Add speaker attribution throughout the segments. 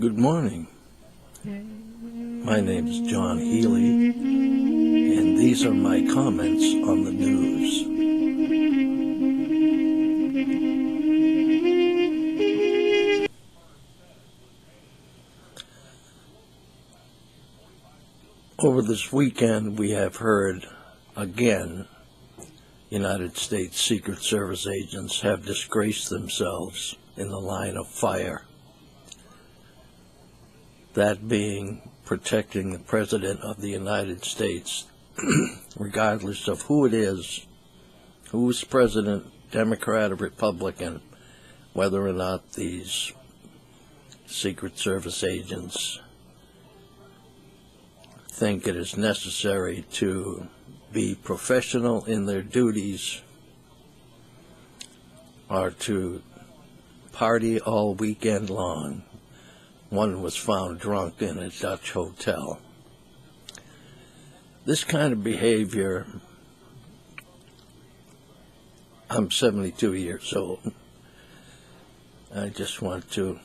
Speaker 1: Good morning. My name is John Healy, and these are my comments on the news. Over this weekend, we have heard again United States Secret Service agents have disgraced themselves in the line of fire. That being protecting the President of the United States, regardless of who it is, who's President, Democrat or Republican, whether or not these Secret Service agents think it is necessary to be professional in their duties or to party all weekend long. One was found drunk in a Dutch hotel. This kind of behavior, I'm 72 years old. I just want to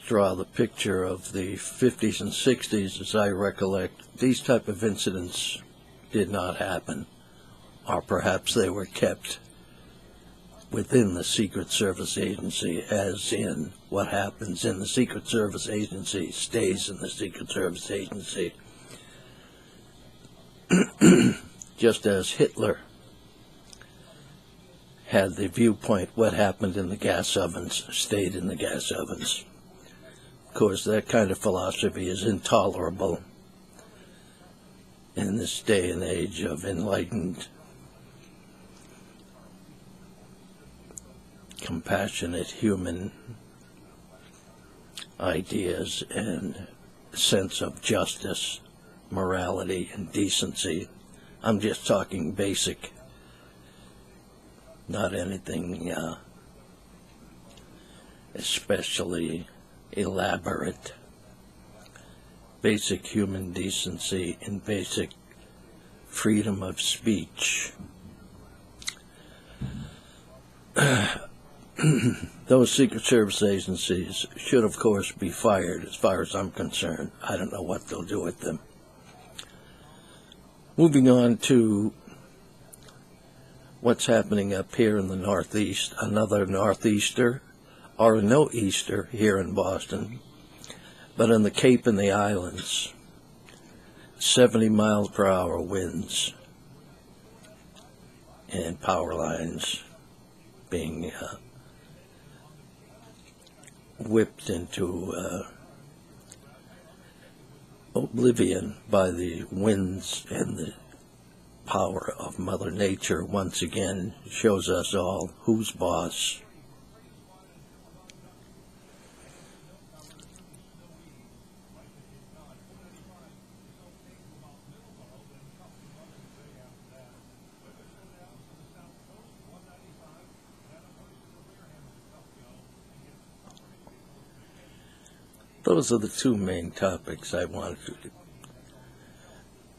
Speaker 1: draw the picture of the 50s and 60s as I recollect. These type of incidents did not happen, or perhaps they were kept within the Secret Service agency, as in what happens in the Secret Service agency stays in the Secret Service agency. Just as Hitler had the viewpoint, what happened in the gas ovens stayed in the gas ovens. Of course, that kind of philosophy is intolerable in this day and age of enlightened, compassionate human ideas and sense of justice, morality, and decency. I'm just talking basic, not anything especially elaborate. Basic human decency and basic freedom of speech. Those Secret Service agencies should, of course, be fired as far as I'm concerned. I don't know what they'll do with them. Moving on to what's happening up here in the Northeast. Another Northeaster, or a no-Easter here in Boston, but in the Cape and the Islands, 70 miles per hour winds and power lines being whipped into oblivion by the winds, and the power of Mother Nature once again shows us all who's boss. Those are the two main topics I wanted to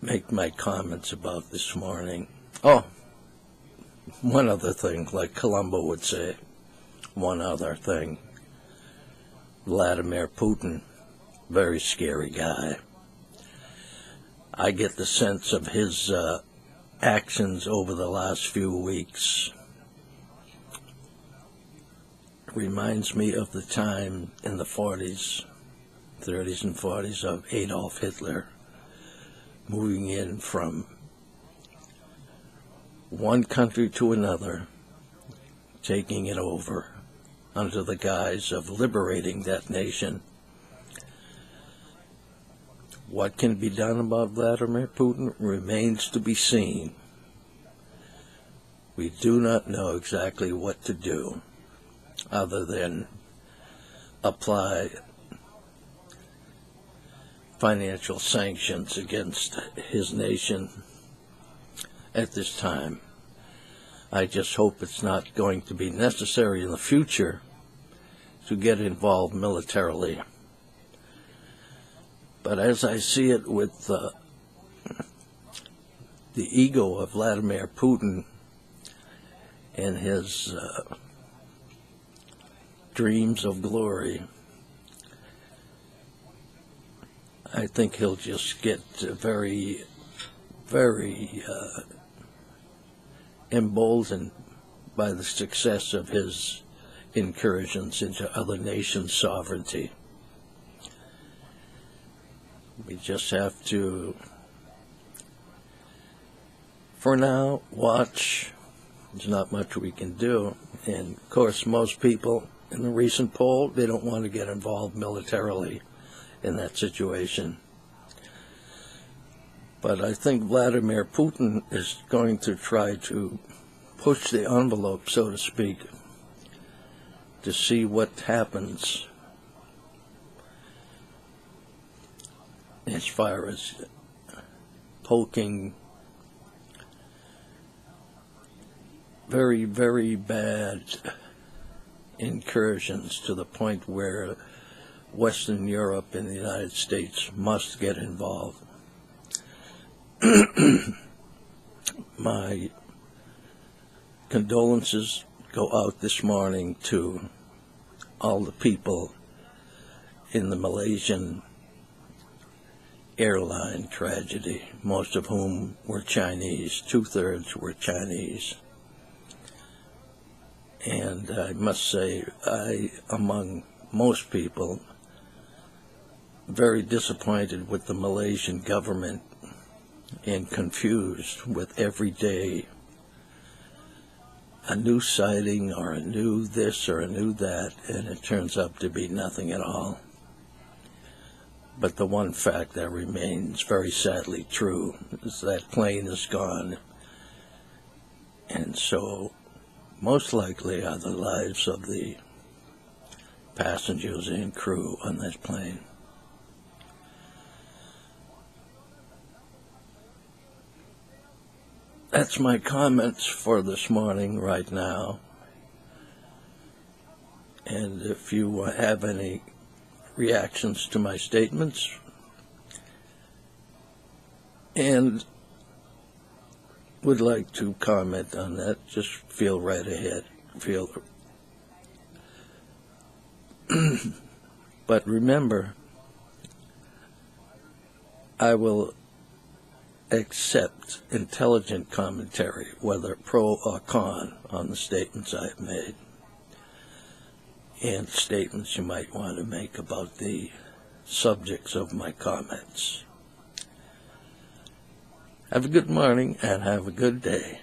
Speaker 1: make my comments about this morning. Oh, one other thing, like Columbo would say, one other thing. Vladimir Putin, very scary guy. I get the sense of his actions over the last few weeks. Reminds me of the time in the 30s and 40s of Adolf Hitler moving in from one country to another, taking it over under the guise of liberating that nation. What can be done about Vladimir Putin remains to be seen. We do not know exactly what to do other than apply financial sanctions against his nation at this time. I just hope it's not going to be necessary in the future to get involved militarily. But as I see it with the ego of Vladimir Putin and his dreams of glory, I think he'll just get very, very emboldened by the success of his incursions into other nations' sovereignty. We just have to, for now, watch. There's not much we can do. And, of course, most people in the recent poll, they don't want to get involved militarily in that situation. But I think Vladimir Putin is going to try to push the envelope, so to speak, to see what happens as far as poking very, very bad incursions to the point where Western Europe and the United States must get involved. My condolences go out this morning to all the people in the Malaysian airline tragedy, most of whom were Chinese. 2/3 were Chinese. And I must say, among most people, very disappointed with the Malaysian government and confused with every day a new sighting or a new this or a new that, and it turns out to be nothing at all. But the one fact that remains very sadly true is that plane is gone, and so most likely are the lives of the passengers and crew on that plane. That's my comments for this morning right now. And if you have any reactions to my statements and would like to comment on that, just feel right ahead. But remember, I will accept intelligent commentary, whether pro or con, on the statements I've made, and statements you might want to make about the subjects of my comments. Have a good morning and have a good day.